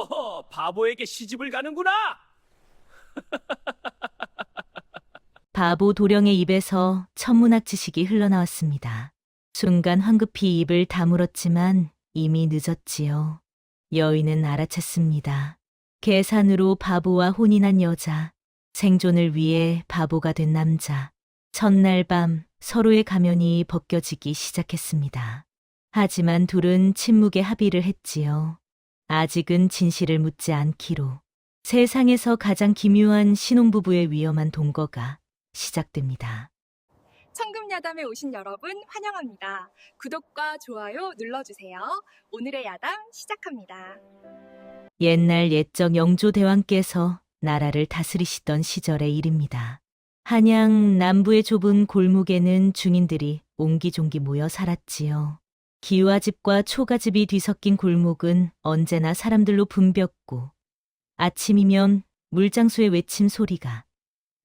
허허, 바보에게 시집을 가는구나. 바보 도령의 입에서 천문학 지식이 흘러나왔습니다. 순간 황급히 입을 다물었지만 이미 늦었지요. 여인은 알아챘습니다. 계산으로 바보와 혼인한 여자, 생존을 위해 바보가 된 남자. 첫날 밤 서로의 가면이 벗겨지기 시작했습니다. 하지만 둘은 침묵의 합의를 했지요. 아직은 진실을 묻지 않기로. 세상에서 가장 기묘한 신혼부부의 위험한 동거가 시작됩니다. 청금야담에 오신 여러분 환영합니다. 구독과 좋아요 눌러주세요. 오늘의 야담 시작합니다. 옛날 옛적 영조대왕께서 나라를 다스리시던 시절의 일입니다. 한양 남부의 좁은 골목에는 중인들이 옹기종기 모여 살았지요. 기와집과 초가집이 뒤섞인 골목은 언제나 사람들로 붐볐고, 아침이면 물장수의 외침 소리가,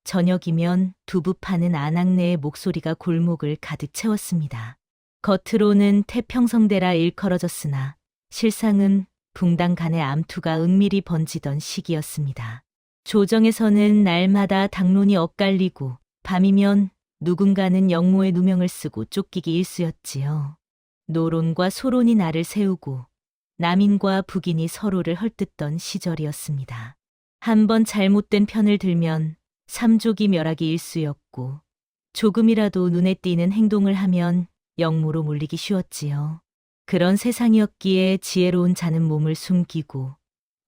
저녁이면 두부 파는 아낙네의 목소리가 골목을 가득 채웠습니다. 겉으로는 태평성대라 일컬어졌으나 실상은 붕당 간의 암투가 은밀히 번지던 시기였습니다. 조정에서는 날마다 당론이 엇갈리고 밤이면 누군가는 영모의 누명을 쓰고 쫓기기 일쑤였지요. 노론과 소론이 날을 세우고 남인과 북인이 서로를 헐뜯던 시절이었습니다. 한번 잘못된 편을 들면 삼족이 멸하기 일쑤였고 조금이라도 눈에 띄는 행동을 하면 영모로 몰리기 쉬웠지요. 그런 세상이었기에 지혜로운 자는 몸을 숨기고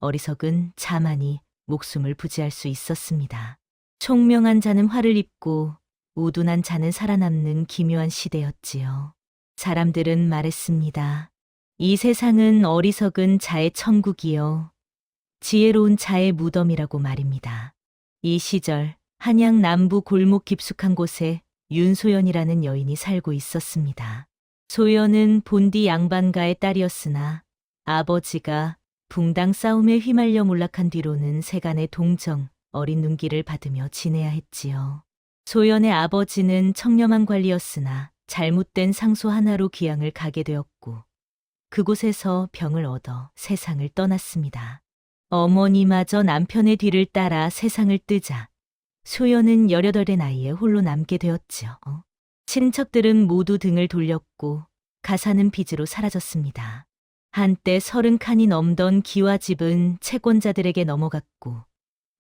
어리석은 자만이 목숨을 부지할 수 있었습니다. 총명한 자는 화를 입고 우둔한 자는 살아남는 기묘한 시대였지요. 사람들은 말했습니다. 이 세상은 어리석은 자의 천국이요. 지혜로운 자의 무덤이라고 말입니다. 이 시절 한양 남부 골목 깊숙한 곳에 윤소연이라는 여인이 살고 있었습니다. 소연은 본디 양반가의 딸이었으나 아버지가 붕당 싸움에 휘말려 몰락한 뒤로는 세간의 동정, 어린 눈길을 받으며 지내야 했지요. 소연의 아버지는 청렴한 관리였으나 잘못된 상소 하나로 귀양을 가게 되었고 그곳에서 병을 얻어 세상을 떠났습니다. 어머니마저 남편의 뒤를 따라 세상을 뜨자 소연은 18의 나이에 홀로 남게 되었지요. 친척들은 모두 등을 돌렸고 가사는 빚으로 사라졌습니다. 한때 30칸이 넘던 기와집은 채권자들에게 넘어갔고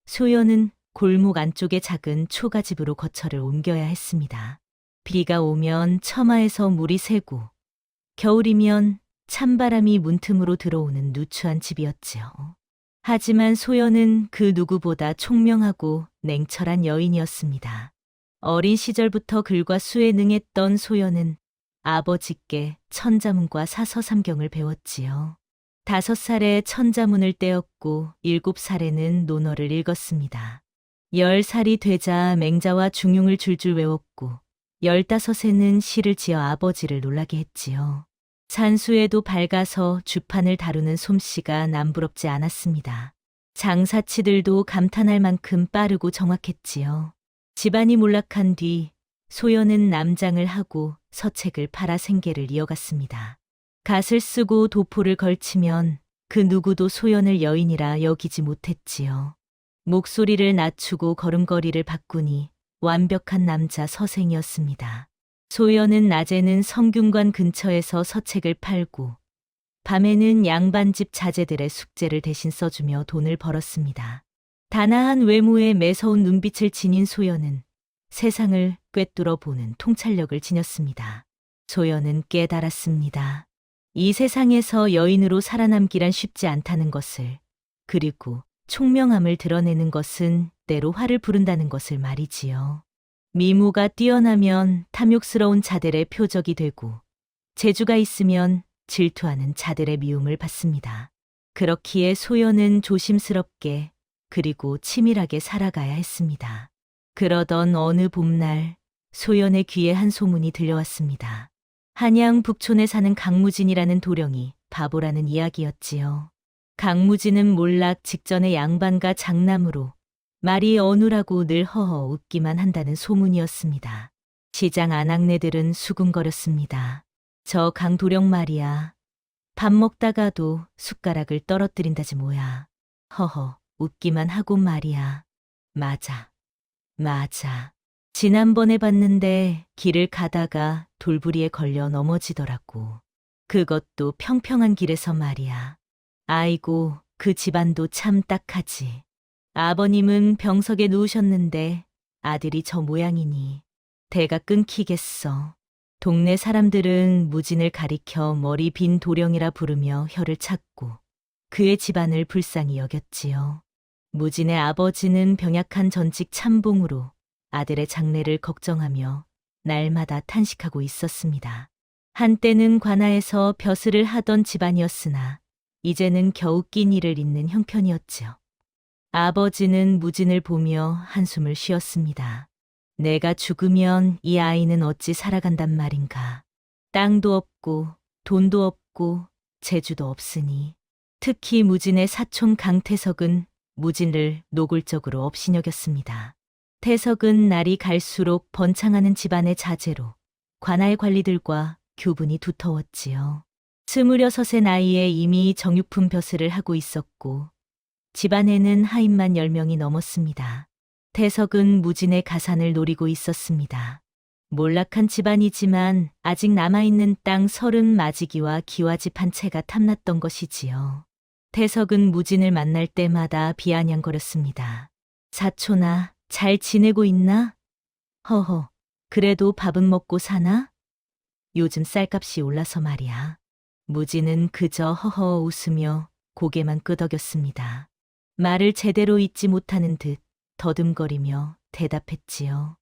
소연은 골목 안쪽의 작은 초가집으로 거처를 옮겨야 했습니다. 비가 오면 처마에서 물이 새고 겨울이면 찬바람이 문틈으로 들어오는 누추한 집이었지요. 하지만 소연은 그 누구보다 총명하고 냉철한 여인이었습니다. 어린 시절부터 글과 수에 능했던 소연은 아버지께 천자문과 사서삼경을 배웠지요. 5살에 천자문을 떼었고 7살에는 논어를 읽었습니다. 10살이 되자 맹자와 중용을 줄줄 외웠고 15에는 시를 지어 아버지를 놀라게 했지요. 산수에도 밝아서 주판을 다루는 솜씨가 남부럽지 않았습니다. 장사치들도 감탄할 만큼 빠르고 정확했지요. 집안이 몰락한 뒤 소연은 남장을 하고 서책을 팔아 생계를 이어갔습니다. 갓을 쓰고 도포를 걸치면 그 누구도 소연을 여인이라 여기지 못했지요. 목소리를 낮추고 걸음걸이를 바꾸니 완벽한 남자 서생이었습니다. 소연은 낮에는 성균관 근처에서 서책을 팔고 밤에는 양반집 자제들의 숙제를 대신 써주며 돈을 벌었습니다. 단아한 외모에 매서운 눈빛을 지닌 소연은 세상을 꿰뚫어 보는 통찰력을 지녔습니다. 소연은 깨달았습니다. 이 세상에서 여인으로 살아남기란 쉽지 않다는 것을, 그리고 총명함을 드러내는 것은 때로 화를 부른다는 것을 말이지요. 미모가 뛰어나면 탐욕스러운 자들의 표적이 되고 재주가 있으면 질투하는 자들의 미움을 받습니다. 그렇기에 소연은 조심스럽게 그리고 치밀하게 살아가야 했습니다. 그러던 어느 봄날 소연의 귀에 한 소문이 들려왔습니다. 한양 북촌에 사는 강무진이라는 도령이 바보라는 이야기였지요. 강무진은 몰락 직전의 양반과 장남으로 말이 어눌하고 늘 허허 웃기만 한다는 소문이었습니다. 시장 아낙네들은 수군거렸습니다. 저 강도령 말이야. 밥 먹다가도 숟가락을 떨어뜨린다지 뭐야. 허허, 웃기만 하고 말이야. 맞아. 맞아. 지난번에 봤는데 길을 가다가 돌부리에 걸려 넘어지더라고. 그것도 평평한 길에서 말이야. 아이고, 그 집안도 참 딱하지. 아버님은 병석에 누우셨는데 아들이 저 모양이니 대가 끊기겠어. 동네 사람들은 무진을 가리켜 머리 빈 도령이라 부르며 혀를 찾고 그의 집안을 불쌍히 여겼지요. 무진의 아버지는 병약한 전직 참봉으로 아들의 장래를 걱정하며 날마다 탄식하고 있었습니다. 한때는 관아에서 벼슬을 하던 집안이었으나 이제는 겨우 끼니를 잇는 형편이었지요. 아버지는 무진을 보며 한숨을 쉬었습니다. 내가 죽으면 이 아이는 어찌 살아간단 말인가. 땅도 없고 돈도 없고 재주도 없으니 특히 무진의 사촌 강태석은 무진을 노골적으로 업신여겼습니다. 태석은 날이 갈수록 번창하는 집안의 자제로 관아의 관리들과 교분이 두터웠지요. 26의 나이에 이미 정육품 벼슬을 하고 있었고 집안에는 하인만 10명이 넘었습니다. 태석은 무진의 가산을 노리고 있었습니다. 몰락한 집안이지만 아직 남아있는 땅 30마지기와 기와집 한 채가 탐났던 것이지요. 태석은 무진을 만날 때마다 비아냥거렸습니다. 사촌아, 잘 지내고 있나? 허허, 그래도 밥은 먹고 사나? 요즘 쌀값이 올라서 말이야. 무진은 그저 허허 웃으며 고개만 끄덕였습니다. 말을 제대로 잇지 못하는 듯 더듬거리며 대답했지요.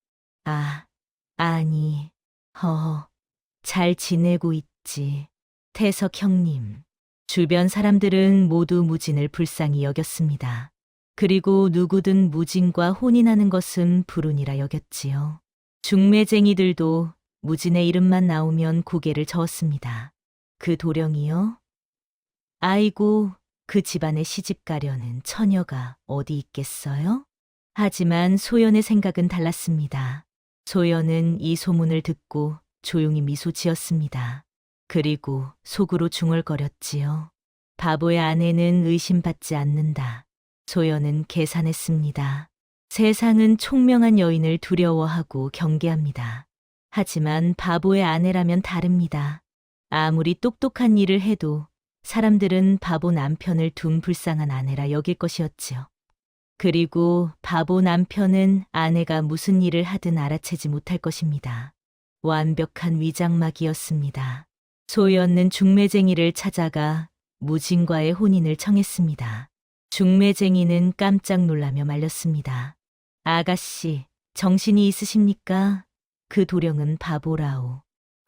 아니, 허허, 잘 지내고 있지. 태석 형님. 주변 사람들은 모두 무진을 불쌍히 여겼습니다. 그리고 누구든 무진과 혼인하는 것은 불운이라 여겼지요. 중매쟁이들도 무진의 이름만 나오면 고개를 저었습니다. 그 도령이요? 아이고, 그 집안에 시집 가려는 처녀가 어디 있겠어요? 하지만 소연의 생각은 달랐습니다. 소연은 이 소문을 듣고 조용히 미소 지었습니다. 그리고 속으로 중얼거렸지요. 바보의 아내는 의심받지 않는다. 소연은 계산했습니다. 세상은 총명한 여인을 두려워하고 경계합니다. 하지만 바보의 아내라면 다릅니다. 아무리 똑똑한 일을 해도 사람들은 바보 남편을 둔 불쌍한 아내라 여길 것이었지요. 그리고 바보 남편은 아내가 무슨 일을 하든 알아채지 못할 것입니다. 완벽한 위장막이었습니다. 소연은 중매쟁이를 찾아가 무진과의 혼인을 청했습니다. 중매쟁이는 깜짝 놀라며 말렸습니다. 아가씨, 정신이 있으십니까? 그 도령은 바보라오.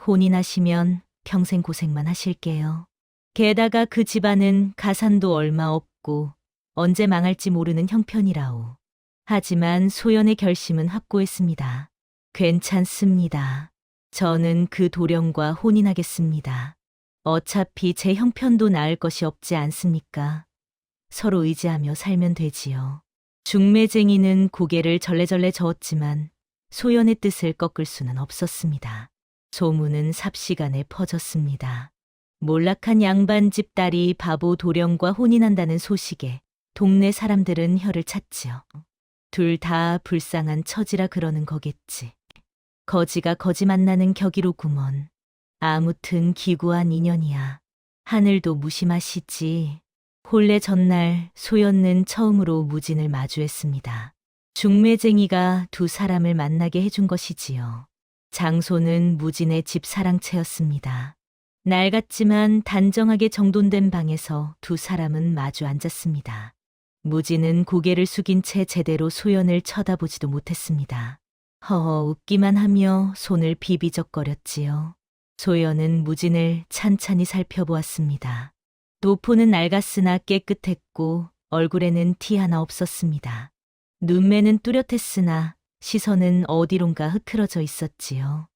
혼인하시면 평생 고생만 하실게요. 게다가 그 집안은 가산도 얼마 없고 언제 망할지 모르는 형편이라오. 하지만 소연의 결심은 확고했습니다. 괜찮습니다. 저는 그 도령과 혼인하겠습니다. 어차피 제 형편도 나을 것이 없지 않습니까? 서로 의지하며 살면 되지요. 중매쟁이는 고개를 절레절레 저었지만 소연의 뜻을 꺾을 수는 없었습니다. 소문은 삽시간에 퍼졌습니다. 몰락한 양반집 딸이 바보 도령과 혼인한다는 소식에 동네 사람들은 혀를 찼지요. 둘 다 불쌍한 처지라 그러는 거겠지. 거지가 거지 만나는 격이로구먼. 아무튼 기구한 인연이야. 하늘도 무심하시지. 혼례 전날 소연은 처음으로 무진을 마주했습니다. 중매쟁이가 두 사람을 만나게 해준 것이지요. 장소는 무진의 집 사랑채였습니다. 낡았지만 단정하게 정돈된 방에서 두 사람은 마주 앉았습니다. 무진은 고개를 숙인 채 제대로 소연을 쳐다보지도 못했습니다. 허허 웃기만 하며 손을 비비적거렸지요. 소연은 무진을 찬찬히 살펴보았습니다. 노포는 낡았으나 깨끗했고 얼굴에는 티 하나 없었습니다. 눈매는 뚜렷했으나 시선은 어디론가 흐트러져 있었지요.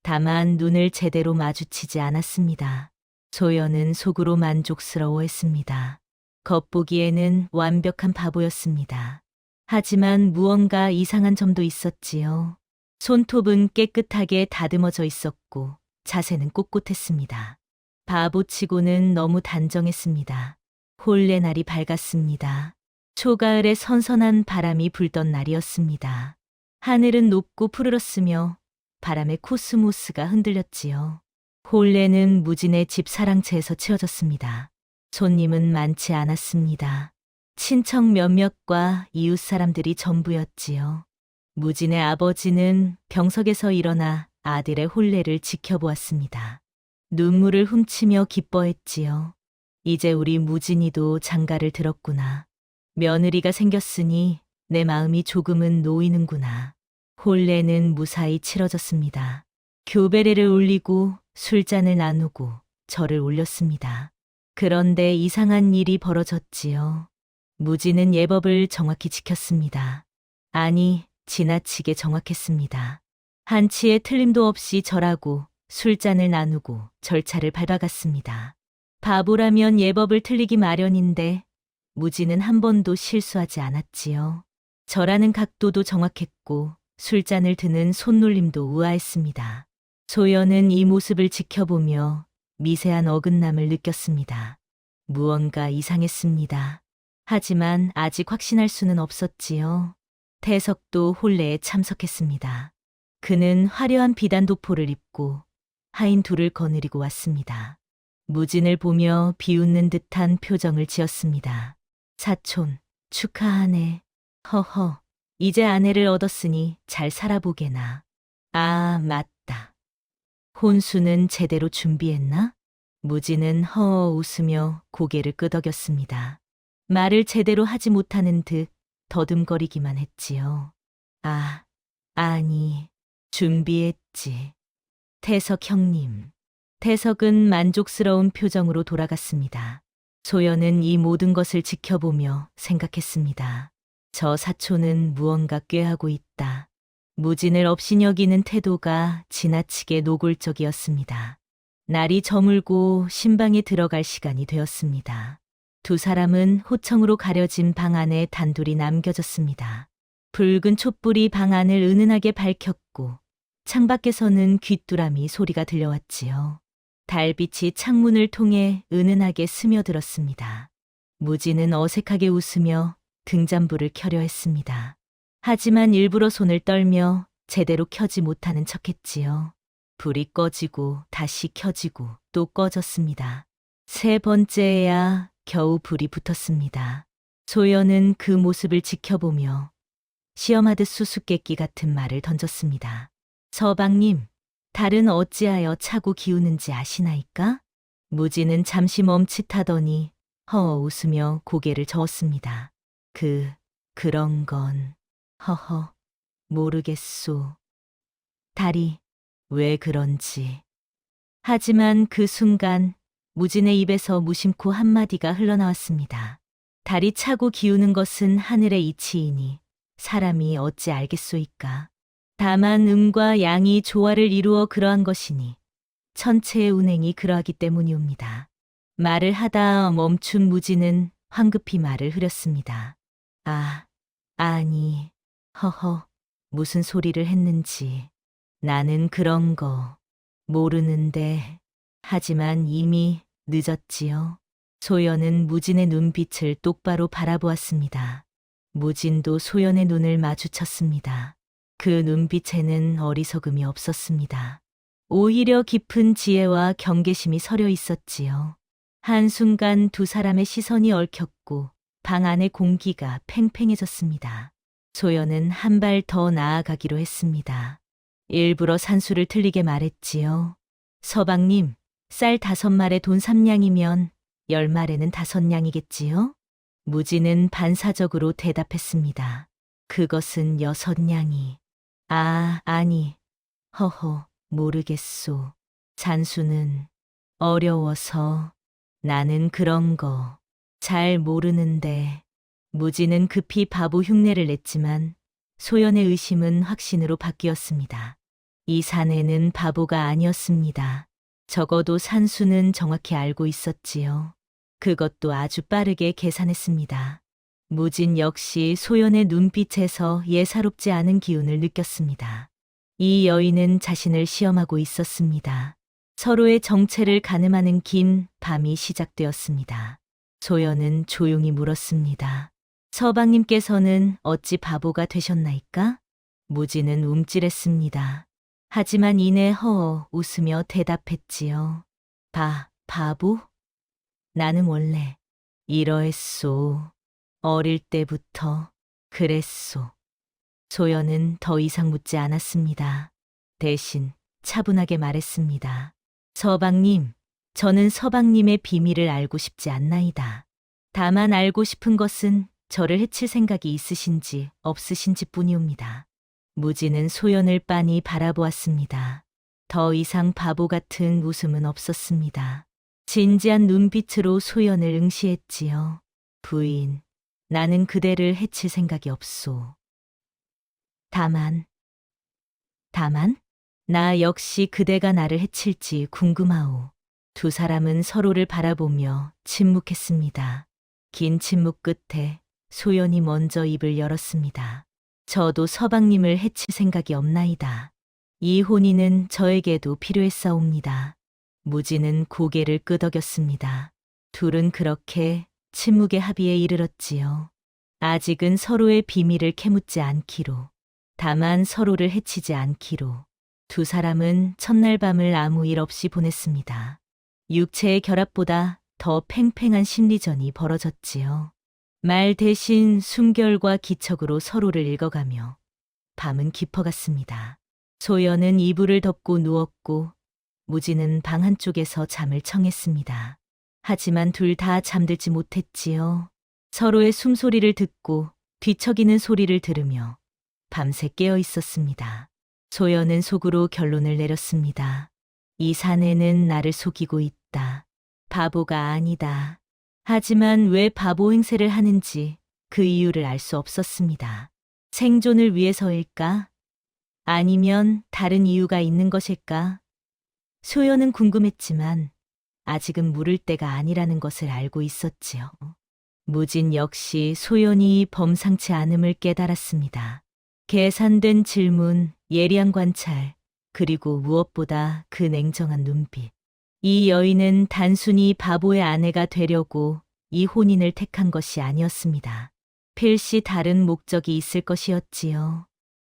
다만 눈을 제대로 마주치지 않았습니다. 소연은 속으로 만족스러워했습니다. 겉보기에는 완벽한 바보였습니다. 하지만 무언가 이상한 점도 있었지요. 손톱은 깨끗하게 다듬어져 있었고 자세는 꼿꼿했습니다. 바보치고는 너무 단정했습니다. 혼례 날이 밝았습니다. 초가을에 선선한 바람이 불던 날이었습니다. 하늘은 높고 푸르렀으며 바람에 코스모스가 흔들렸지요. 혼례는 무진의 집 사랑채에서 치러졌습니다. 손님은 많지 않았습니다. 친척 몇몇과 이웃 사람들이 전부였지요. 무진의 아버지는 병석에서 일어나 아들의 혼례를 지켜보았습니다. 눈물을 훔치며 기뻐했지요. 이제 우리 무진이도 장가를 들었구나. 며느리가 생겼으니 내 마음이 조금은 놓이는구나. 혼례는 무사히 치러졌습니다. 교배례를 올리고 술잔을 나누고 절을 올렸습니다. 그런데 이상한 일이 벌어졌지요. 무진은 예법을 정확히 지켰습니다. 아니, 지나치게 정확했습니다. 한치의 틀림도 없이 절하고 술잔을 나누고 절차를 밟아갔습니다. 바보라면 예법을 틀리기 마련인데 무진은 한 번도 실수하지 않았지요. 절하는 각도도 정확했고 술잔을 드는 손놀림도 우아했습니다. 소연은 이 모습을 지켜보며 미세한 어긋남을 느꼈습니다. 무언가 이상했습니다. 하지만 아직 확신할 수는 없었지요. 태석도 혼례에 참석했습니다. 그는 화려한 비단 도포를 입고 하인 둘을 거느리고 왔습니다. 무진을 보며 비웃는 듯한 표정을 지었습니다. 사촌, 축하하네. 허허, 이제 아내를 얻었으니 잘 살아보게나. 아, 맞다. 혼수는 제대로 준비했나? 무진은 허어 웃으며 고개를 끄덕였습니다. 말을 제대로 하지 못하는 듯 더듬거리기만 했지요. 아, 아니, 준비했지. 태석 형님. 태석은 만족스러운 표정으로 돌아갔습니다. 소연은 이 모든 것을 지켜보며 생각했습니다. 저 사촌은 무언가 꾀하고 있다. 무진을 업신여기는 태도가 지나치게 노골적이었습니다. 날이 저물고 신방에 들어갈 시간이 되었습니다. 두 사람은 호청으로 가려진 방 안에 단둘이 남겨졌습니다. 붉은 촛불이 방 안을 은은하게 밝혔고 창밖에서는 귀뚜라미 소리가 들려왔지요. 달빛이 창문을 통해 은은하게 스며들었습니다. 무진은 어색하게 웃으며 등잔불을 켜려 했습니다. 하지만 일부러 손을 떨며 제대로 켜지 못하는 척했지요. 불이 꺼지고 다시 켜지고 또 꺼졌습니다. 세 번째에야 겨우 불이 붙었습니다. 소연은 그 모습을 지켜보며 시험하듯 수수께끼 같은 말을 던졌습니다. 서방님, 달은 어찌하여 차고 기우는지 아시나이까? 무진은 잠시 멈칫하더니 허어 웃으며 고개를 저었습니다. 그런 건 허허 모르겠소. 달이 왜 그런지. 하지만 그 순간 무진의 입에서 무심코 한마디가 흘러나왔습니다. 달이 차고 기우는 것은 하늘의 이치이니 사람이 어찌 알겠소이까. 다만 음과 양이 조화를 이루어 그러한 것이니 천체의 운행이 그러하기 때문이옵니다. 말을 하다 멈춘 무진은 황급히 말을 흐렸습니다. 아니, 허허, 무슨 소리를 했는지 나는 그런 거 모르는데. 하지만 이미 늦었지요. 소연은 무진의 눈빛을 똑바로 바라보았습니다. 무진도 소연의 눈을 마주쳤습니다. 그 눈빛에는 어리석음이 없었습니다. 오히려 깊은 지혜와 경계심이 서려 있었지요. 한순간 두 사람의 시선이 얽혔고 방 안의 공기가 팽팽해졌습니다. 소연은 한 발 더 나아가기로 했습니다. 일부러 산수를 틀리게 말했지요. 서방님, 쌀 5말에 돈 3냥이면 10말에는 5냥이겠지요? 무진은 반사적으로 대답했습니다. 그것은 6냥이. 아니, 허허, 모르겠소. 산수는 어려워서. 나는 그런 거 잘 모르는데. 무진은 급히 바보 흉내를 냈지만 소연의 의심은 확신으로 바뀌었습니다. 이 사내는 바보가 아니었습니다. 적어도 산수는 정확히 알고 있었지요. 그것도 아주 빠르게 계산했습니다. 무진 역시 소연의 눈빛에서 예사롭지 않은 기운을 느꼈습니다. 이 여인은 자신을 시험하고 있었습니다. 서로의 정체를 가늠하는 긴 밤이 시작되었습니다. 소연은 조용히 물었습니다. 서방님께서는 어찌 바보가 되셨나이까? 무진은 움찔했습니다. 하지만 이내 허어 웃으며 대답했지요. 바보? 나는 원래 이러했소. 어릴 때부터 그랬소. 소연은 더 이상 묻지 않았습니다. 대신 차분하게 말했습니다. 서방님, 저는 서방님의 비밀을 알고 싶지 않나이다. 다만 알고 싶은 것은 저를 해칠 생각이 있으신지 없으신지 뿐이옵니다. 무진은 소연을 빤히 바라보았습니다. 더 이상 바보 같은 웃음은 없었습니다. 진지한 눈빛으로 소연을 응시했지요. 부인, 나는 그대를 해칠 생각이 없소. 다만? 나 역시 그대가 나를 해칠지 궁금하오. 두 사람은 서로를 바라보며 침묵했습니다. 긴 침묵 끝에 소연이 먼저 입을 열었습니다. 저도 서방님을 해칠 생각이 없나이다. 이 혼인은 저에게도 필요했사옵니다. 무진은 고개를 끄덕였습니다. 둘은 그렇게 침묵의 합의에 이르렀지요. 아직은 서로의 비밀을 캐묻지 않기로, 다만 서로를 해치지 않기로. 두 사람은 첫날 밤을 아무 일 없이 보냈습니다. 육체의 결합보다 더 팽팽한 심리전이 벌어졌지요. 말 대신 숨결과 기척으로 서로를 읽어가며 밤은 깊어갔습니다. 소연은 이불을 덮고 누웠고 무진은 방 한쪽에서 잠을 청했습니다. 하지만 둘 다 잠들지 못했지요. 서로의 숨소리를 듣고 뒤척이는 소리를 들으며 밤새 깨어 있었습니다. 소연은 속으로 결론을 내렸습니다. 이 사내는 나를 속이고 있다. 바보가 아니다. 하지만 왜 바보 행세를 하는지 그 이유를 알 수 없었습니다. 생존을 위해서일까? 아니면 다른 이유가 있는 것일까? 소연은 궁금했지만 아직은 물을 때가 아니라는 것을 알고 있었지요. 무진 역시 소연이 범상치 않음을 깨달았습니다. 계산된 질문, 예리한 관찰, 그리고 무엇보다 그 냉정한 눈빛. 이 여인은 단순히 바보의 아내가 되려고 이 혼인을 택한 것이 아니었습니다. 필시 다른 목적이 있을 것이었지요.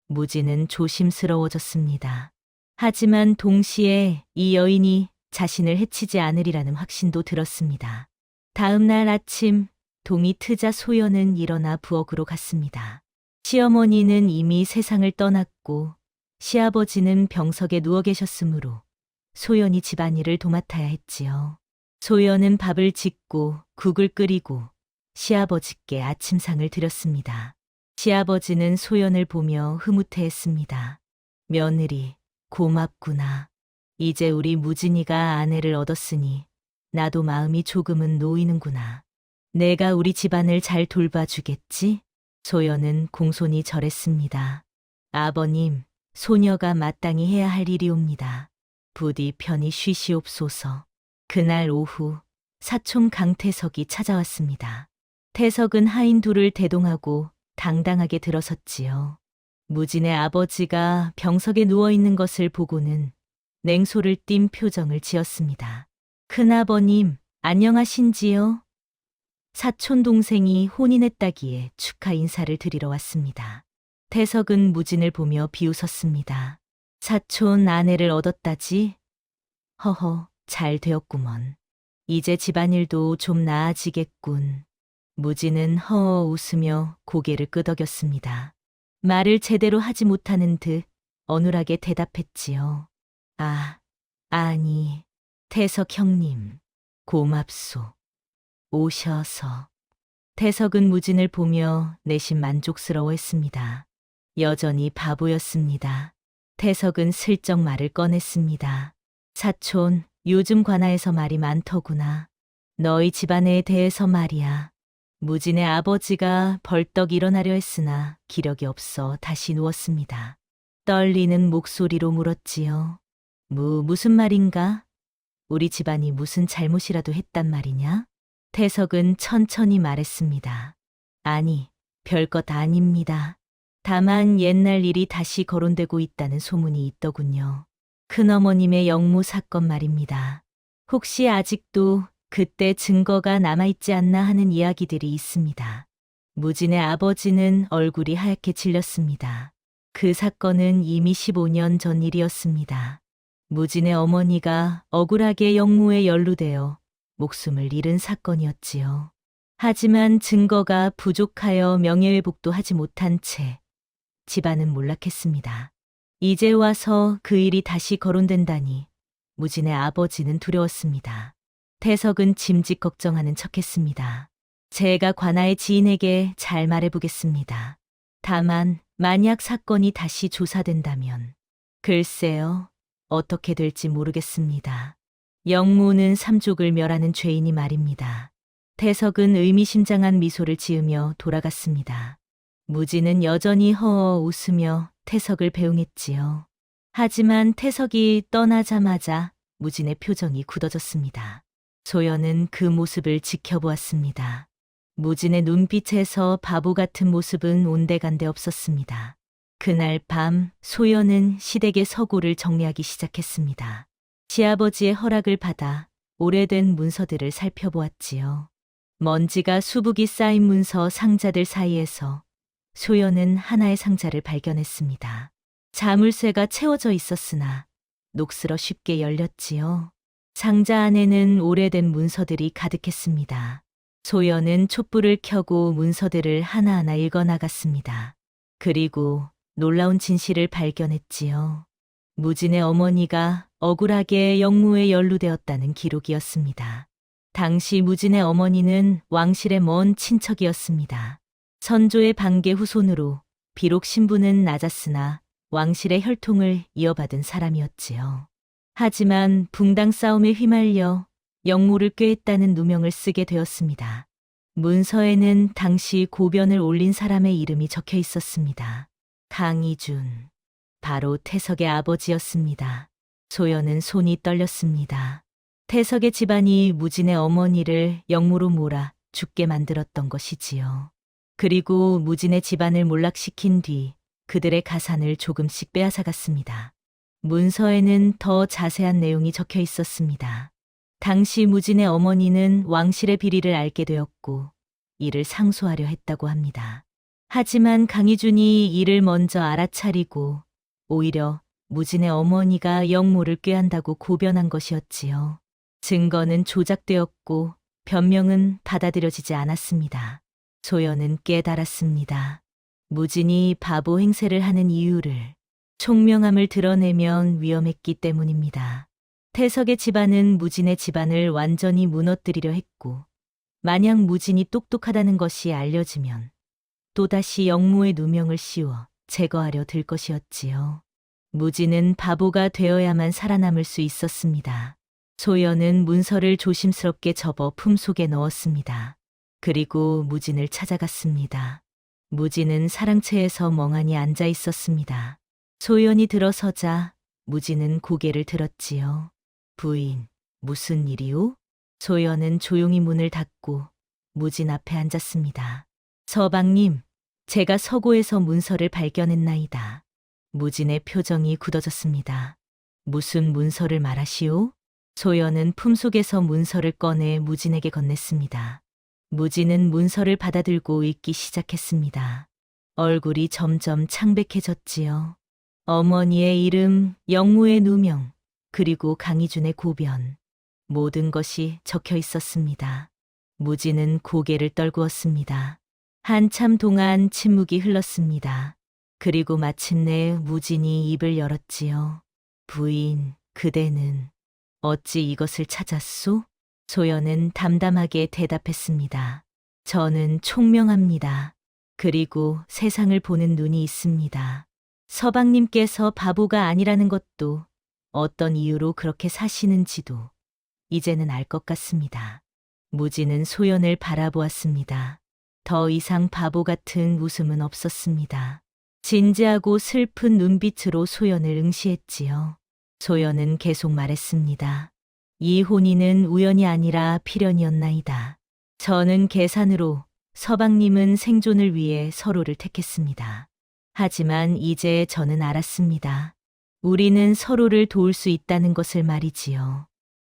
무진은 조심스러워졌습니다. 하지만 동시에 이 여인이 자신을 해치지 않으리라는 확신도 들었습니다. 다음 날 아침, 동이 트자 소연은 일어나 부엌으로 갔습니다. 시어머니는 이미 세상을 떠났고 시아버지는 병석에 누워 계셨으므로 소연이 집안일을 도맡아야 했지요. 소연은 밥을 짓고 국을 끓이고 시아버지께 아침상을 드렸습니다. 시아버지는 소연을 보며 흐뭇해했습니다. 며느리, 고맙구나. 이제 우리 무진이가 아내를 얻었으니 나도 마음이 조금은 놓이는구나. 내가 우리 집안을 잘 돌봐주겠지? 소연은 공손히 절했습니다. 아버님, 소녀가 마땅히 해야 할 일이옵니다. 부디 편히 쉬시옵소서. 그날 오후 사촌 강태석이 찾아왔습니다. 태석은 하인 둘을 대동하고 당당하게 들어섰지요. 무진의 아버지가 병석에 누워있는 것을 보고는 냉소를 띤 표정을 지었습니다. 큰아버님, 안녕하신지요? 사촌 동생이 혼인했다기에 축하 인사를 드리러 왔습니다. 태석은 무진을 보며 비웃었습니다. 사촌 아내를 얻었다지? 허허, 잘 되었구먼. 이제 집안일도 좀 나아지겠군. 무진은 허어 웃으며 고개를 끄덕였습니다. 말을 제대로 하지 못하는 듯 어눌하게 대답했지요. 아니, 태석 형님, 고맙소. 오셔서. 태석은 무진을 보며 내심 만족스러워했습니다. 여전히 바보였습니다. 태석은 슬쩍 말을 꺼냈습니다. 사촌, 요즘 관아에서 말이 많더구나. 너희 집안에 대해서 말이야. 무진의 아버지가 벌떡 일어나려 했으나 기력이 없어 다시 누웠습니다. 떨리는 목소리로 물었지요. 무슨 말인가? 우리 집안이 무슨 잘못이라도 했단 말이냐? 태석은 천천히 말했습니다. 아니, 별것 아닙니다. 다만 옛날 일이 다시 거론되고 있다는 소문이 있더군요. 큰어머님의 영무 사건 말입니다. 혹시 아직도 그때 증거가 남아있지 않나 하는 이야기들이 있습니다. 무진의 아버지는 얼굴이 하얗게 질렸습니다. 그 사건은 이미 15년 전 일이었습니다. 무진의 어머니가 억울하게 영무에 연루되어 목숨을 잃은 사건이었지요. 하지만 증거가 부족하여 명예회복도 하지 못한 채 집안은 몰락했습니다. 이제 와서 그 일이 다시 거론된다니 무진의 아버지는 두려웠습니다. 태석은 짐짓 걱정하는 척했습니다. 제가 관아의 지인에게 잘 말해보겠습니다. 다만 만약 사건이 다시 조사된다면 글쎄요, 어떻게 될지 모르겠습니다. 영무는 삼족을 멸하는 죄인이 말입니다. 태석은 의미심장한 미소를 지으며 돌아갔습니다. 무진은 여전히 허어 웃으며 태석을 배웅했지요. 하지만 태석이 떠나자마자 무진의 표정이 굳어졌습니다. 소연은 그 모습을 지켜보았습니다. 무진의 눈빛에서 바보 같은 모습은 온데간데 없었습니다. 그날 밤 소연은 시댁의 서고를 정리하기 시작했습니다. 시아버지의 허락을 받아 오래된 문서들을 살펴보았지요. 먼지가 수북이 쌓인 문서 상자들 사이에서 소연은 하나의 상자를 발견했습니다. 자물쇠가 채워져 있었으나 녹슬어 쉽게 열렸지요. 상자 안에는 오래된 문서들이 가득했습니다. 소연은 촛불을 켜고 문서들을 하나하나 읽어나갔습니다. 그리고 놀라운 진실을 발견했지요. 무진의 어머니가 억울하게 영무에 연루되었다는 기록이었습니다. 당시 무진의 어머니는 왕실의 먼 친척이었습니다. 선조의 반계 후손으로 비록 신분은 낮았으나 왕실의 혈통을 이어받은 사람이었지요. 하지만 붕당 싸움에 휘말려 영무를 꾀했다는 누명을 쓰게 되었습니다. 문서에는 당시 고변을 올린 사람의 이름이 적혀 있었습니다. 강희준, 바로 태석의 아버지였습니다. 소연은 손이 떨렸습니다. 태석의 집안이 무진의 어머니를 영무로 몰아 죽게 만들었던 것이지요. 그리고 무진의 집안을 몰락시킨 뒤 그들의 가산을 조금씩 빼앗아갔습니다. 문서에는 더 자세한 내용이 적혀 있었습니다. 당시 무진의 어머니는 왕실의 비리를 알게 되었고 이를 상소하려 했다고 합니다. 하지만 강희준이 이를 먼저 알아차리고 오히려 무진의 어머니가 영모를 꾀한다고 고변한 것이었지요. 증거는 조작되었고 변명은 받아들여지지 않았습니다. 소연은 깨달았습니다. 무진이 바보 행세를 하는 이유를 총명함을 드러내면 위험했기 때문입니다. 태석의 집안은 무진의 집안을 완전히 무너뜨리려 했고 만약 무진이 똑똑하다는 것이 알려지면 또다시 영무의 누명을 씌워 제거하려 들 것이었지요. 무진은 바보가 되어야만 살아남을 수 있었습니다. 소연은 문서를 조심스럽게 접어 품속에 넣었습니다. 그리고 무진을 찾아갔습니다. 무진은 사랑채에서 멍하니 앉아 있었습니다. 소연이 들어서자 무진은 고개를 들었지요. 부인, 무슨 일이오? 소연은 조용히 문을 닫고 무진 앞에 앉았습니다. 서방님, 제가 서고에서 문서를 발견했나이다. 무진의 표정이 굳어졌습니다. 무슨 문서를 말하시오? 소연은 품속에서 문서를 꺼내 무진에게 건넸습니다. 무진은 문서를 받아들고 읽기 시작했습니다. 얼굴이 점점 창백해졌지요. 어머니의 이름, 영무의 누명, 그리고 강희준의 고변. 모든 것이 적혀 있었습니다. 무진은 고개를 떨구었습니다. 한참 동안 침묵이 흘렀습니다. 그리고 마침내 무진이 입을 열었지요. 부인, 그대는 어찌 이것을 찾았소? 소연은 담담하게 대답했습니다. 저는 총명합니다. 그리고 세상을 보는 눈이 있습니다. 서방님께서 바보가 아니라는 것도 어떤 이유로 그렇게 사시는지도 이제는 알 것 같습니다. 무진은 소연을 바라보았습니다. 더 이상 바보 같은 웃음은 없었습니다. 진지하고 슬픈 눈빛으로 소연을 응시했지요. 소연은 계속 말했습니다. 이 혼인은 우연이 아니라 필연이었나이다. 저는 계산으로, 서방님은 생존을 위해 서로를 택했습니다. 하지만 이제 저는 알았습니다. 우리는 서로를 도울 수 있다는 것을 말이지요.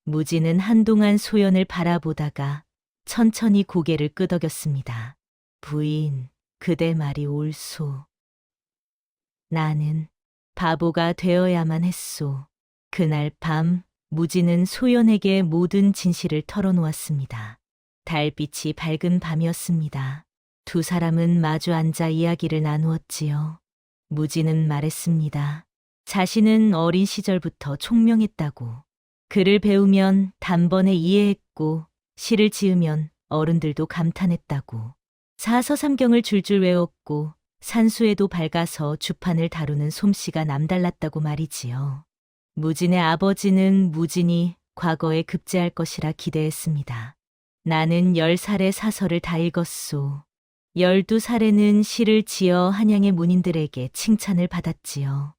무진은 한동안 소연을 바라보다가 천천히 고개를 끄덕였습니다. 부인, 그대 말이 옳소. 나는 바보가 되어야만 했소. 그날 밤 무진은 소연에게 모든 진실을 털어놓았습니다. 달빛이 밝은 밤이었습니다. 두 사람은 마주 앉아 이야기를 나누었지요. 무진은 말했습니다. 자신은 어린 시절부터 총명했다고. 글을 배우면 단번에 이해했고 시를 지으면 어른들도 감탄했다고. 사서삼경을 줄줄 외웠고 산수에도 밝아서 주판을 다루는 솜씨가 남달랐다고 말이지요. 무진의 아버지는 무진이 과거에 급제할 것이라 기대했습니다. 나는 10살에 사서를 다 읽었소. 12살에는 시를 지어 한양의 문인들에게 칭찬을 받았지요.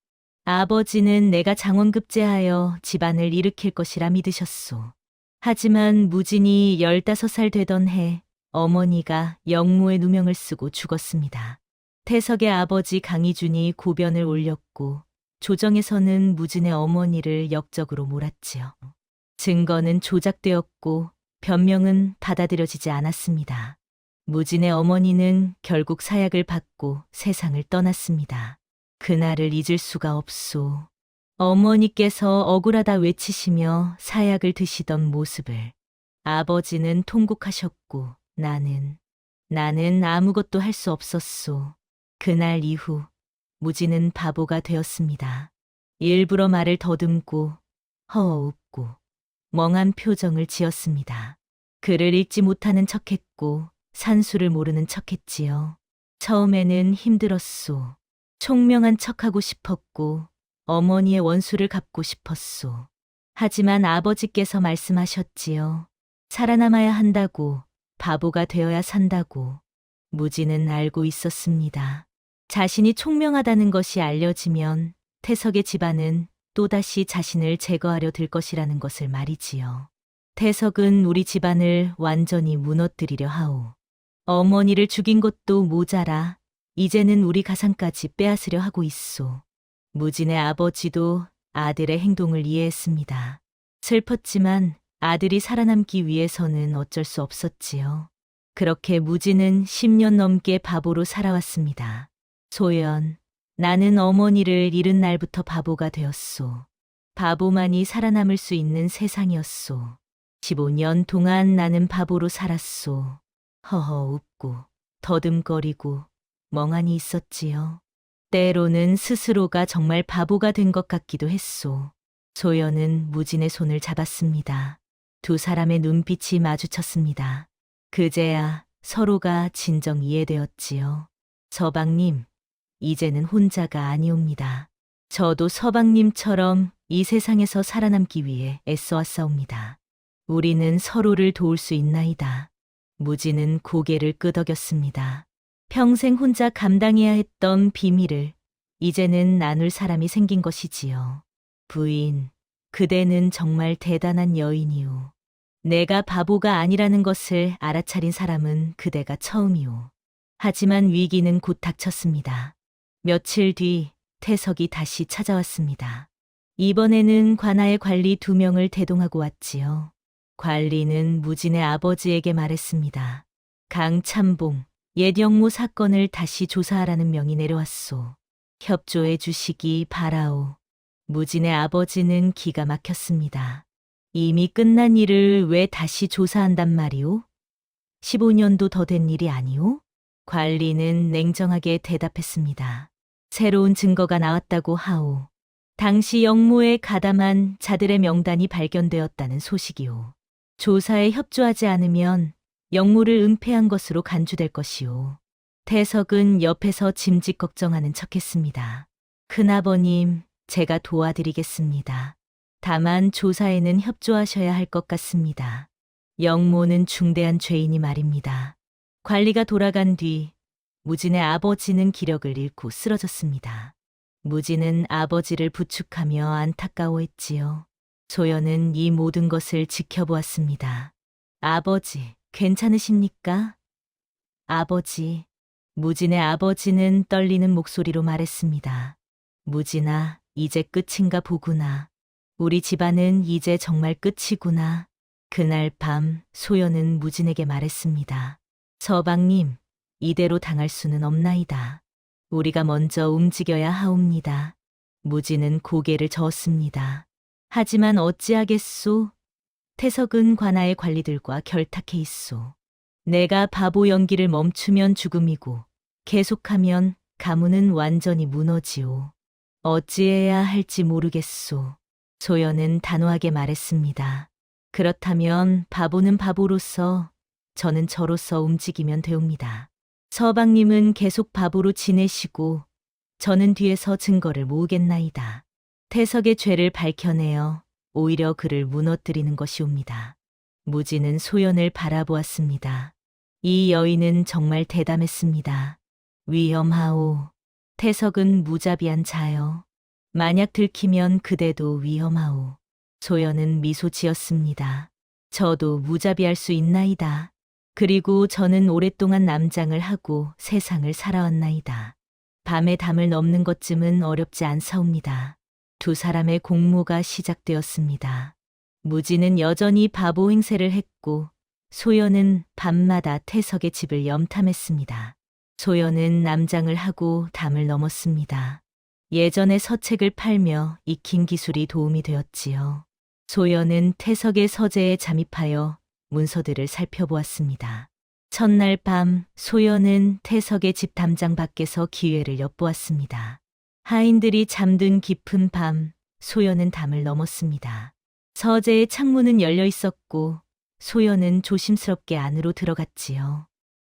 아버지는 내가 장원급제하여 집안을 일으킬 것이라 믿으셨소. 하지만 무진이 15살 되던 해 어머니가 영무의 누명을 쓰고 죽었습니다. 태석의 아버지 강희준이 고변을 올렸고 조정에서는 무진의 어머니를 역적으로 몰았지요. 증거는 조작되었고 변명은 받아들여지지 않았습니다. 무진의 어머니는 결국 사약을 받고 세상을 떠났습니다. 그날을 잊을 수가 없소. 어머니께서 억울하다 외치시며 사약을 드시던 모습을. 아버지는 통곡하셨고 나는 아무것도 할 수 없었소. 그날 이후 무진은 바보가 되었습니다. 일부러 말을 더듬고 허어 웃고 멍한 표정을 지었습니다. 글을 읽지 못하는 척했고 산수를 모르는 척했지요. 처음에는 힘들었소. 총명한 척하고 싶었고 어머니의 원수를 갚고 싶었소. 하지만 아버지께서 말씀하셨지요. 살아남아야 한다고, 바보가 되어야 산다고. 무진은 알고 있었습니다. 자신이 총명하다는 것이 알려지면 태석의 집안은 또다시 자신을 제거하려 들 것이라는 것을 말이지요. 태석은 우리 집안을 완전히 무너뜨리려 하오. 어머니를 죽인 것도 모자라 이제는 우리 가상까지 빼앗으려 하고 있소. 무진의 아버지도 아들의 행동을 이해했습니다. 슬펐지만 아들이 살아남기 위해서는 어쩔 수 없었지요. 그렇게 무진은 10년 넘게 바보로 살아왔습니다. 소연, 나는 어머니를 잃은 날부터 바보가 되었소. 바보만이 살아남을 수 있는 세상이었소. 15년 동안 나는 바보로 살았소. 허허 웃고 더듬거리고 멍하니 있었지요. 때로는 스스로가 정말 바보가 된 것 같기도 했소. 소연은 무진의 손을 잡았습니다. 두 사람의 눈빛이 마주쳤습니다. 그제야 서로가 진정 이해되었지요. 서방님, 이제는 혼자가 아니옵니다. 저도 서방님처럼 이 세상에서 살아남기 위해 애써왔사옵니다. 우리는 서로를 도울 수 있나이다. 무진은 고개를 끄덕였습니다. 평생 혼자 감당해야 했던 비밀을 이제는 나눌 사람이 생긴 것이지요. 부인, 그대는 정말 대단한 여인이오. 내가 바보가 아니라는 것을 알아차린 사람은 그대가 처음이오. 하지만 위기는 곧 닥쳤습니다. 며칠 뒤 태석이 다시 찾아왔습니다. 이번에는 관아의 관리 2명을 대동하고 왔지요. 관리는 무진의 아버지에게 말했습니다. 강참봉, 옛 영무 사건을 다시 조사하라는 명이 내려왔소. 협조해 주시기 바라오. 무진의 아버지는 기가 막혔습니다. 이미 끝난 일을 왜 다시 조사한단 말이오? 15년도 더 된 일이 아니오? 관리는 냉정하게 대답했습니다. 새로운 증거가 나왔다고 하오. 당시 영무에 가담한 자들의 명단이 발견되었다는 소식이오. 조사에 협조하지 않으면 영무를 은폐한 것으로 간주될 것이오. 태석은 옆에서 짐짓 걱정하는 척했습니다. 큰아버님, 제가 도와드리겠습니다. 다만 조사에는 협조하셔야 할 것 같습니다. 영모는 중대한 죄인이 말입니다. 관리가 돌아간 뒤 무진의 아버지는 기력을 잃고 쓰러졌습니다. 무진은 아버지를 부축하며 안타까워했지요. 소연은 이 모든 것을 지켜보았습니다. 아버지, 괜찮으십니까? 아버지, 무진의 아버지는 떨리는 목소리로 말했습니다. 무진아, 이제 끝인가 보구나. 우리 집안은 이제 정말 끝이구나. 그날 밤 소연은 무진에게 말했습니다. 서방님, 이대로 당할 수는 없나이다. 우리가 먼저 움직여야 하옵니다. 무진은 고개를 저었습니다. 하지만 어찌하겠소? 태석은 관아의 관리들과 결탁해 있소. 내가 바보 연기를 멈추면 죽음이고 계속하면 가문은 완전히 무너지오. 어찌해야 할지 모르겠소. 소연은 단호하게 말했습니다. 그렇다면 바보는 바보로서 저는 저로서 움직이면 되옵니다. 서방님은 계속 바보로 지내시고 저는 뒤에서 증거를 모으겠나이다. 태석의 죄를 밝혀내어 오히려 그를 무너뜨리는 것이옵니다. 무진은 소연을 바라보았습니다. 이 여인은 정말 대담했습니다. 위험하오. 태석은 무자비한 자여. 만약 들키면 그대도 위험하오. 소연은 미소 지었습니다. 저도 무자비할 수 있나이다. 그리고 저는 오랫동안 남장을 하고 세상을 살아왔나이다. 밤에 담을 넘는 것쯤은 어렵지 않사옵니다. 두 사람의 공모가 시작되었습니다. 무진은 여전히 바보 행세를 했고 소연은 밤마다 태석의 집을 염탐했습니다. 소연은 남장을 하고 담을 넘었습니다. 예전에 서책을 팔며 익힌 기술이 도움이 되었지요. 소연은 태석의 서재에 잠입하여 문서들을 살펴보았습니다. 첫날 밤 소연은 태석의 집 담장 밖에서 기회를 엿보았습니다. 하인들이 잠든 깊은 밤 소연은 담을 넘었습니다. 서재의 창문은 열려 있었고 소연은 조심스럽게 안으로 들어갔지요.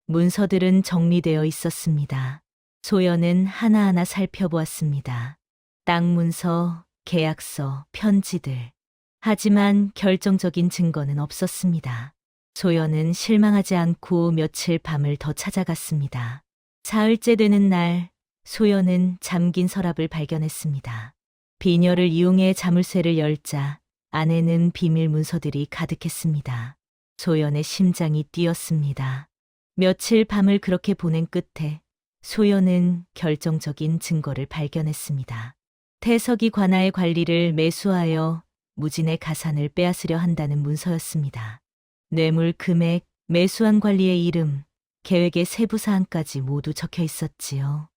문서들은 정리되어 있었습니다. 소연은 하나하나 살펴보았습니다. 땅 문서, 계약서, 편지들. 하지만 결정적인 증거는 없었습니다. 소연은 실망하지 않고 며칠 밤을 더 찾아갔습니다. 사흘째 되는 날, 소연은 잠긴 서랍을 발견했습니다. 비녀를 이용해 자물쇠를 열자 안에는 비밀 문서들이 가득했습니다. 소연의 심장이 뛰었습니다. 며칠 밤을 그렇게 보낸 끝에 소연은 결정적인 증거를 발견했습니다. 태석이 관아의 관리를 매수하여 무진의 가산을 빼앗으려 한다는 문서였습니다. 뇌물 금액, 매수한 관리의 이름, 계획의 세부 사항까지 모두 적혀 있었지요.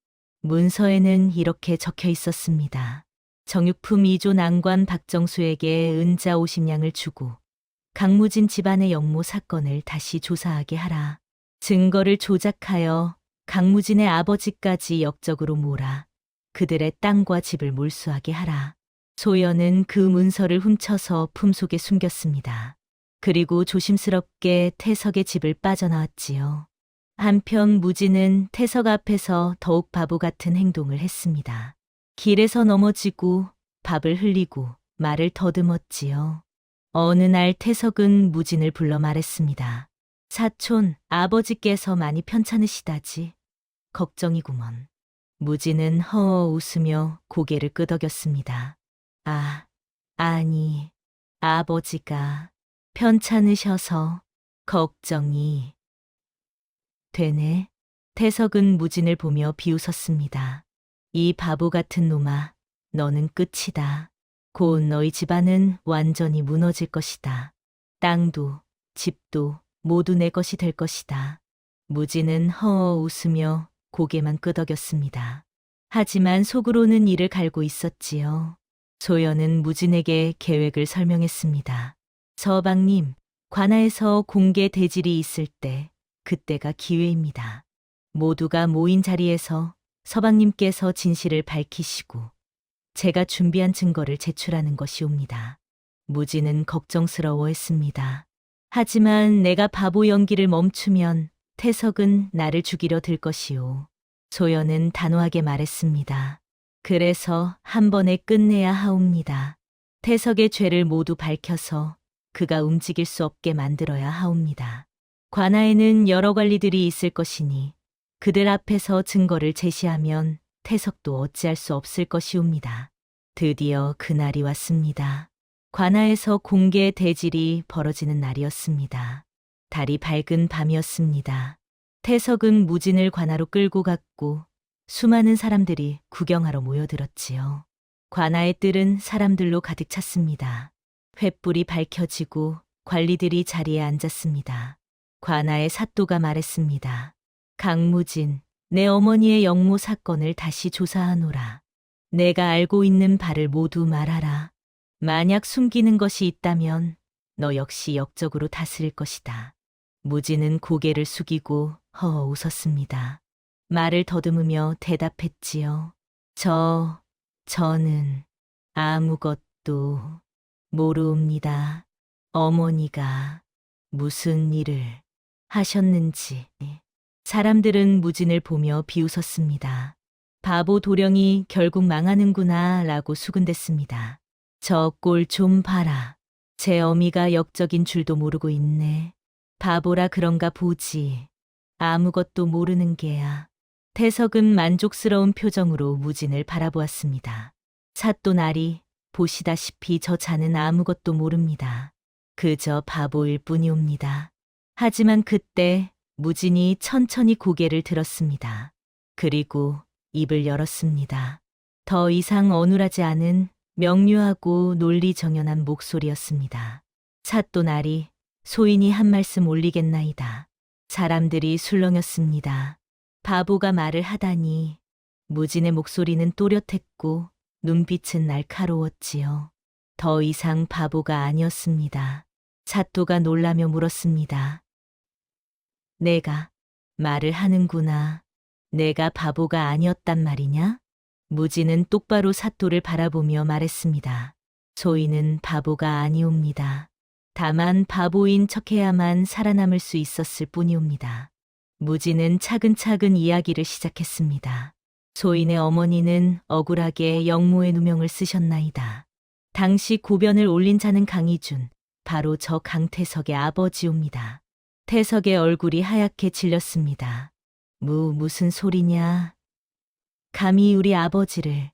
문서에는 이렇게 적혀 있었습니다. 정육품 2조 난관 박정수에게 은자 50냥을 주고 강무진 집안의 영모 사건을 다시 조사하게 하라. 증거를 조작하여 강무진의 아버지까지 역적으로 몰아 그들의 땅과 집을 몰수하게 하라. 소연은 그 문서를 훔쳐서 품속에 숨겼습니다. 그리고 조심스럽게 태석의 집을 빠져나왔지요. 한편 무진은 태석 앞에서 더욱 바보 같은 행동을 했습니다. 길에서 넘어지고 밥을 흘리고 말을 더듬었지요. 어느 날 태석은 무진을 불러 말했습니다. 사촌, 아버지께서 많이 편찮으시다지. 걱정이구먼. 무진은 허어 웃으며 고개를 끄덕였습니다. 아니, 아버지가 편찮으셔서 걱정이 되네. 태석은 무진을 보며 비웃었습니다. 이 바보 같은 놈아, 너는 끝이다. 곧 너희 집안은 완전히 무너질 것이다. 땅도, 집도 모두 내 것이 될 것이다. 무진은 허어 웃으며 고개만 끄덕였습니다. 하지만 속으로는 이를 갈고 있었지요. 소연은 무진에게 계획을 설명했습니다. 서방님, 관아에서 공개 대질이 있을 때 그때가 기회입니다. 모두가 모인 자리에서 서방님께서 진실을 밝히시고 제가 준비한 증거를 제출하는 것이옵니다. 무진은 걱정스러워했습니다. 하지만 내가 바보 연기를 멈추면 태석은 나를 죽이려 들 것이오. 소연은 단호하게 말했습니다. 그래서 한 번에 끝내야 하옵니다. 태석의 죄를 모두 밝혀서 그가 움직일 수 없게 만들어야 하옵니다. 관아에는 여러 관리들이 있을 것이니 그들 앞에서 증거를 제시하면 태석도 어찌할 수 없을 것이옵니다. 드디어 그날이 왔습니다. 관아에서 공개 대질이 벌어지는 날이었습니다. 달이 밝은 밤이었습니다. 태석은 무진을 관아로 끌고 갔고 수많은 사람들이 구경하러 모여들었지요. 관아의 뜰은 사람들로 가득 찼습니다. 횃불이 밝혀지고 관리들이 자리에 앉았습니다. 관아의 사또가 말했습니다. 강무진, 내 어머니의 영모 사건을 다시 조사하노라. 내가 알고 있는 바를 모두 말하라. 만약 숨기는 것이 있다면 너 역시 역적으로 다스릴 것이다. 무진은 고개를 숙이고 허허 웃었습니다. 말을 더듬으며 대답했지요. 저는 아무것도 모르옵니다. 어머니가 무슨 일을 하셨는지. 사람들은 무진을 보며 비웃었습니다. 바보 도령이 결국 망하는구나 라고 수군댔습니다. 저 꼴 좀 봐라. 제 어미가 역적인 줄도 모르고 있네. 바보라 그런가 보지. 아무것도 모르는 게야. 태석은 만족스러운 표정으로 무진을 바라보았습니다. 사또 나리, 보시다시피 저 자는 아무것도 모릅니다. 그저 바보일 뿐이옵니다. 하지만 그때 무진이 천천히 고개를 들었습니다. 그리고 입을 열었습니다. 더 이상 어눌하지 않은 명료하고 논리정연한 목소리였습니다. 사또 나리, 소인이 한 말씀 올리겠나이다. 사람들이 술렁였습니다. 바보가 말을 하다니. 무진의 목소리는 또렷했고 눈빛은 날카로웠지요. 더 이상 바보가 아니었습니다. 사또가 놀라며 물었습니다. 내가 말을 하는구나. 내가 바보가 아니었단 말이냐? 무진은 똑바로 사또를 바라보며 말했습니다. 소인은 바보가 아니옵니다. 다만 바보인 척해야만 살아남을 수 있었을 뿐이옵니다. 무진은 차근차근 이야기를 시작했습니다. 소인의 어머니는 억울하게 영모의 누명을 쓰셨나이다. 당시 고변을 올린 자는 강희준, 바로 저 강태석의 아버지옵니다. 태석의 얼굴이 하얗게 질렸습니다. 무슨 소리냐? 감히 우리 아버지를.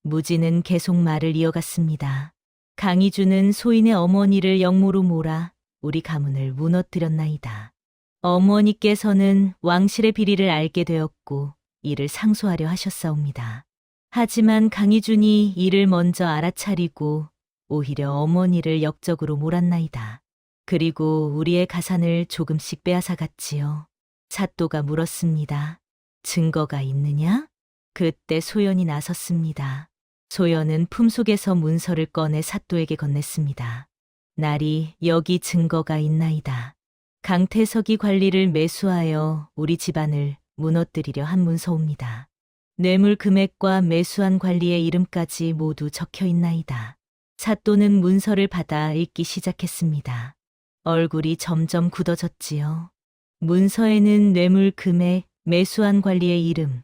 무진은 계속 말을 이어갔습니다. 강희준은 소인의 어머니를 영모로 몰아 우리 가문을 무너뜨렸나이다. 어머니께서는 왕실의 비리를 알게 되었고 이를 상소하려 하셨사옵니다. 하지만 강희준이 이를 먼저 알아차리고 오히려 어머니를 역적으로 몰았나이다. 그리고 우리의 가산을 조금씩 빼앗아 갔지요. 사또가 물었습니다. 증거가 있느냐? 그때 소연이 나섰습니다. 소연은 품속에서 문서를 꺼내 사또에게 건넸습니다. 나리, 여기 증거가 있나이다. 강태석이 관리를 매수하여 우리 집안을 무너뜨리려 한 문서옵니다. 뇌물 금액과 매수한 관리의 이름까지 모두 적혀 있나이다. 사또는 문서를 받아 읽기 시작했습니다. 얼굴이 점점 굳어졌지요. 문서에는 뇌물 금액, 매수한 관리의 이름,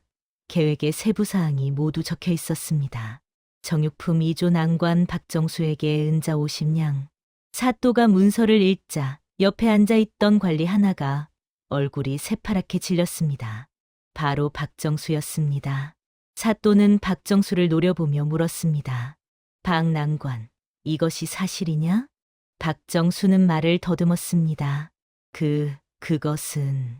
계획의 세부 사항이 모두 적혀 있었습니다. 정육품 2조 난관 박정수에게 은자 50냥. 사또가 문서를 읽자 옆에 앉아있던 관리 하나가 얼굴이 새파랗게 질렸습니다. 바로 박정수였습니다. 사또는 박정수를 노려보며 물었습니다. 박난관, 이것이 사실이냐? 박정수는 말을 더듬었습니다. 그것은.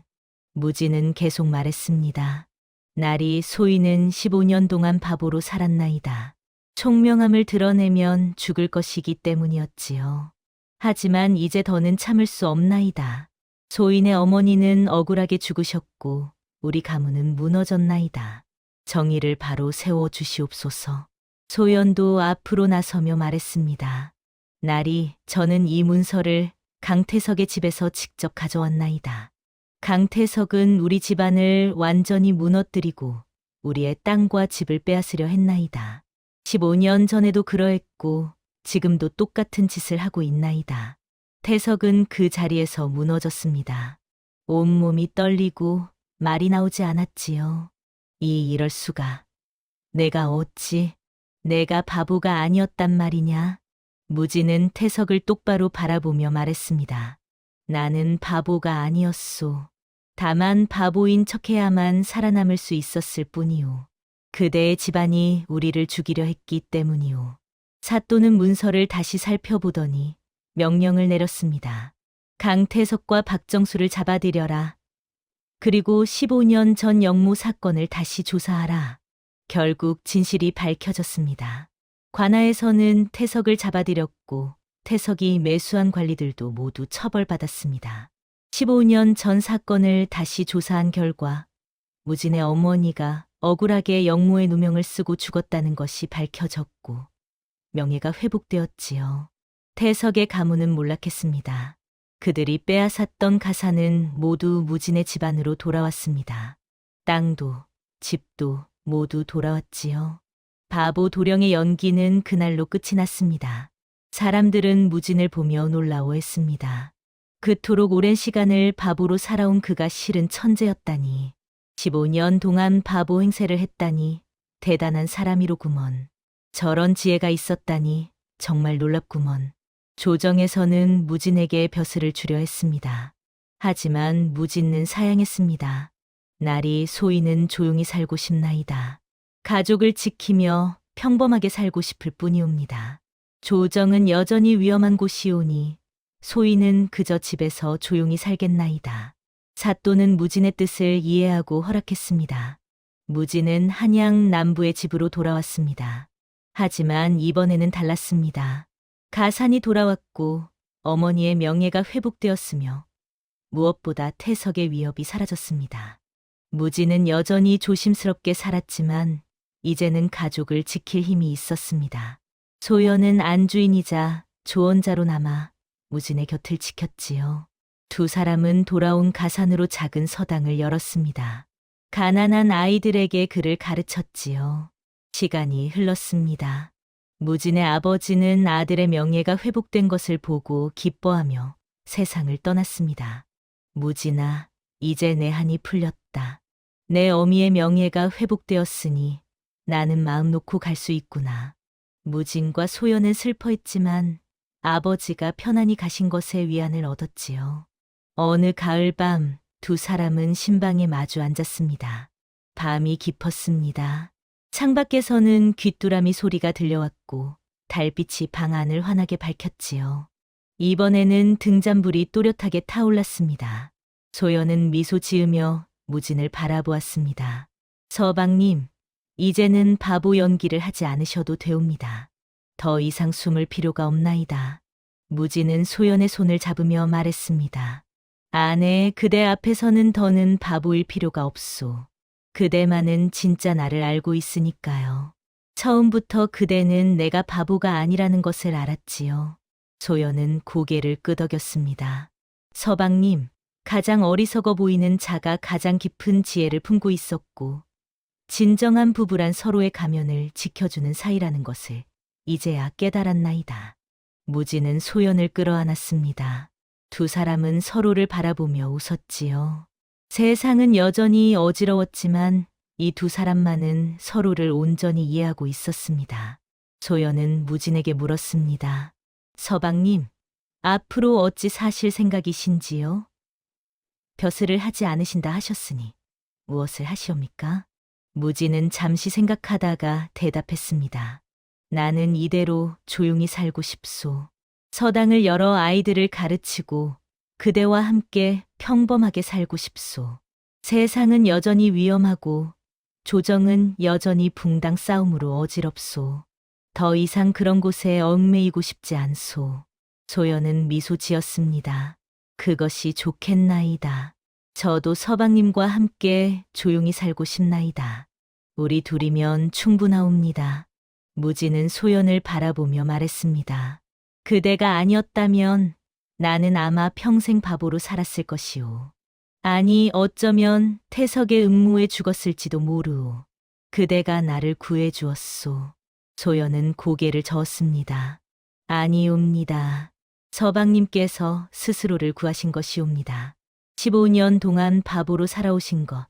무진은 계속 말했습니다. 나리, 소인은 15년 동안 바보로 살았나이다. 총명함을 드러내면 죽을 것이기 때문이었지요. 하지만 이제 더는 참을 수 없나이다. 소인의 어머니는 억울하게 죽으셨고 우리 가문은 무너졌나이다. 정의를 바로 세워주시옵소서. 소연도 앞으로 나서며 말했습니다. 나리, 저는 이 문서를 강태석의 집에서 직접 가져왔나이다. 강태석은 우리 집안을 완전히 무너뜨리고 우리의 땅과 집을 빼앗으려 했나이다. 15년 전에도 그러했고 지금도 똑같은 짓을 하고 있나이다. 태석은 그 자리에서 무너졌습니다. 온몸이 떨리고 말이 나오지 않았지요. 이럴 수가. 내가 바보가 아니었단 말이냐? 무진은 태석을 똑바로 바라보며 말했습니다. 나는 바보가 아니었소. 다만 바보인 척해야만 살아남을 수 있었을 뿐이오. 그대의 집안이 우리를 죽이려 했기 때문이오. 사또는 문서를 다시 살펴보더니 명령을 내렸습니다. 강태석과 박정수를 잡아들여라. 그리고 15년 전 영모 사건을 다시 조사하라. 결국 진실이 밝혀졌습니다. 관아에서는 태석을 잡아들였고 태석이 매수한 관리들도 모두 처벌받았습니다. 15년 전 사건을 다시 조사한 결과 무진의 어머니가 억울하게 영모의 누명을 쓰고 죽었다는 것이 밝혀졌고 명예가 회복되었지요. 태석의 가문은 몰락했습니다. 그들이 빼앗았던 가사는 모두 무진의 집안으로 돌아왔습니다. 땅도 집도 모두 돌아왔지요. 바보 도령의 연기는 그날로 끝이 났습니다. 사람들은 무진을 보며 놀라워했습니다. 그토록 오랜 시간을 바보로 살아온 그가 실은 천재였다니. 15년 동안 바보 행세를 했다니 대단한 사람이로구먼. 저런 지혜가 있었다니 정말 놀랍구먼. 조정에서는 무진에게 벼슬을 주려 했습니다. 하지만 무진은 사양했습니다. 나리 소인은 조용히 살고 싶나이다. 가족을 지키며 평범하게 살고 싶을 뿐이옵니다. 조정은 여전히 위험한 곳이오니 소인은 그저 집에서 조용히 살겠나이다. 사또는 무진의 뜻을 이해하고 허락했습니다. 무진은 한양 남부의 집으로 돌아왔습니다. 하지만 이번에는 달랐습니다. 가산이 돌아왔고 어머니의 명예가 회복되었으며 무엇보다 태석의 위협이 사라졌습니다. 무진은 여전히 조심스럽게 살았지만 이제는 가족을 지킬 힘이 있었습니다. 소연은 안주인이자 조언자로 남아 무진의 곁을 지켰지요. 두 사람은 돌아온 가산으로 작은 서당을 열었습니다. 가난한 아이들에게 글을 가르쳤지요. 시간이 흘렀습니다. 무진의 아버지는 아들의 명예가 회복된 것을 보고 기뻐하며 세상을 떠났습니다. 무진아, 이제 내 한이 풀렸다. 내 어미의 명예가 회복되었으니 나는 마음 놓고 갈 수 있구나. 무진과 소연은 슬퍼했지만 아버지가 편안히 가신 것에 위안을 얻었지요. 어느 가을밤 두 사람은 신방에 마주 앉았습니다. 밤이 깊었습니다. 창밖에서는 귀뚜라미 소리가 들려왔고 달빛이 방 안을 환하게 밝혔지요. 이번에는 등잔불이 또렷하게 타올랐습니다. 소연은 미소 지으며 무진을 바라보았습니다. 서방님, 이제는 바보 연기를 하지 않으셔도 되옵니다. 더 이상 숨을 필요가 없나이다. 무진은 소연의 손을 잡으며 말했습니다. 아내, 그대 앞에서는 더는 바보일 필요가 없소. 그대만은 진짜 나를 알고 있으니까요. 처음부터 그대는 내가 바보가 아니라는 것을 알았지요. 소연은 고개를 끄덕였습니다. 서방님, 가장 어리석어 보이는 자가 가장 깊은 지혜를 품고 있었고 진정한 부부란 서로의 가면을 지켜주는 사이라는 것을 이제야 깨달았나이다. 무진은 소연을 끌어안았습니다. 두 사람은 서로를 바라보며 웃었지요. 세상은 여전히 어지러웠지만 이 두 사람만은 서로를 온전히 이해하고 있었습니다. 소연은 무진에게 물었습니다. 서방님, 앞으로 어찌 사실 생각이신지요? 벼슬을 하지 않으신다 하셨으니 무엇을 하시옵니까? 무진은 잠시 생각하다가 대답했습니다. 나는 이대로 조용히 살고 싶소. 서당을 열어 아이들을 가르치고 그대와 함께 평범하게 살고 싶소. 세상은 여전히 위험하고 조정은 여전히 붕당 싸움으로 어지럽소. 더 이상 그런 곳에 얽매이고 싶지 않소. 소연은 미소 지었습니다. 그것이 좋겠나이다. 저도 서방님과 함께 조용히 살고 싶나이다. 우리 둘이면 충분하옵니다. 무진은 소연을 바라보며 말했습니다. 그대가 아니었다면 나는 아마 평생 바보로 살았을 것이오. 아니, 어쩌면 태석의 음모에 죽었을지도 모르오. 그대가 나를 구해주었소. 소연은 고개를 저었습니다. 아니옵니다. 서방님께서 스스로를 구하신 것이옵니다. 15년 동안 바보로 살아오신 것,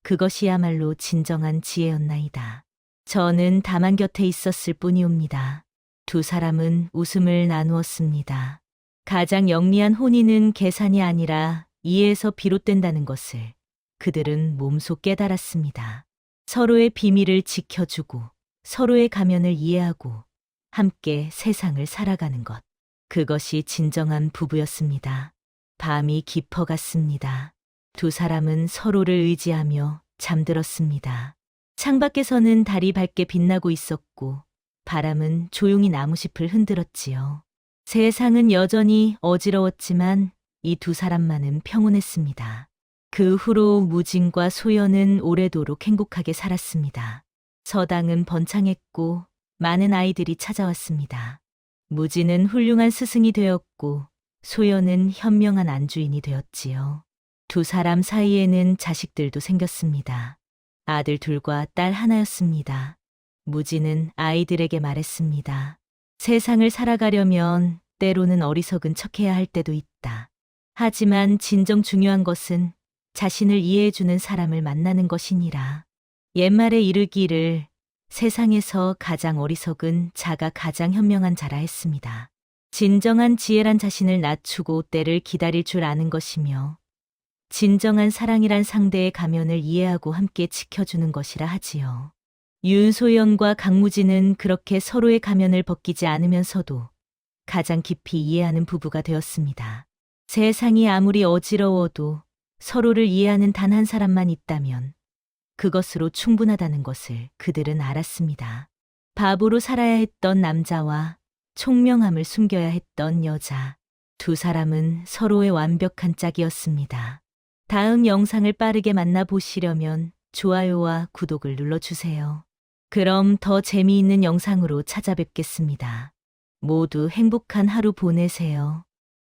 그것이야말로 진정한 지혜였나이다. 저는 다만 곁에 있었을 뿐이옵니다. 두 사람은 웃음을 나누었습니다. 가장 영리한 혼인은 계산이 아니라 이해에서 비롯된다는 것을 그들은 몸소 깨달았습니다. 서로의 비밀을 지켜주고 서로의 가면을 이해하고 함께 세상을 살아가는 것. 그것이 진정한 부부였습니다. 밤이 깊어갔습니다. 두 사람은 서로를 의지하며 잠들었습니다. 창밖에서는 달이 밝게 빛나고 있었고 바람은 조용히 나무잎을 흔들었지요. 세상은 여전히 어지러웠지만 이 두 사람만은 평온했습니다. 그 후로 무진과 소연은 오래도록 행복하게 살았습니다. 서당은 번창했고 많은 아이들이 찾아왔습니다. 무진은 훌륭한 스승이 되었고 소연은 현명한 안주인이 되었지요. 두 사람 사이에는 자식들도 생겼습니다. 아들 둘과 딸 하나였습니다. 무진은 아이들에게 말했습니다. 세상을 살아가려면 때로는 어리석은 척해야 할 때도 있다. 하지만 진정 중요한 것은 자신을 이해해주는 사람을 만나는 것이니라. 옛말에 이르기를 세상에서 가장 어리석은 자가 가장 현명한 자라 했습니다. 진정한 지혜란 자신을 낮추고 때를 기다릴 줄 아는 것이며 진정한 사랑이란 상대의 가면을 이해하고 함께 지켜주는 것이라 하지요. 윤소연과 강무진은 그렇게 서로의 가면을 벗기지 않으면서도 가장 깊이 이해하는 부부가 되었습니다. 세상이 아무리 어지러워도 서로를 이해하는 단 한 사람만 있다면 그것으로 충분하다는 것을 그들은 알았습니다. 바보로 살아야 했던 남자와 총명함을 숨겨야 했던 여자. 두 사람은 서로의 완벽한 짝이었습니다. 다음 영상을 빠르게 만나보시려면 좋아요와 구독을 눌러주세요. 그럼 더 재미있는 영상으로 찾아뵙겠습니다. 모두 행복한 하루 보내세요.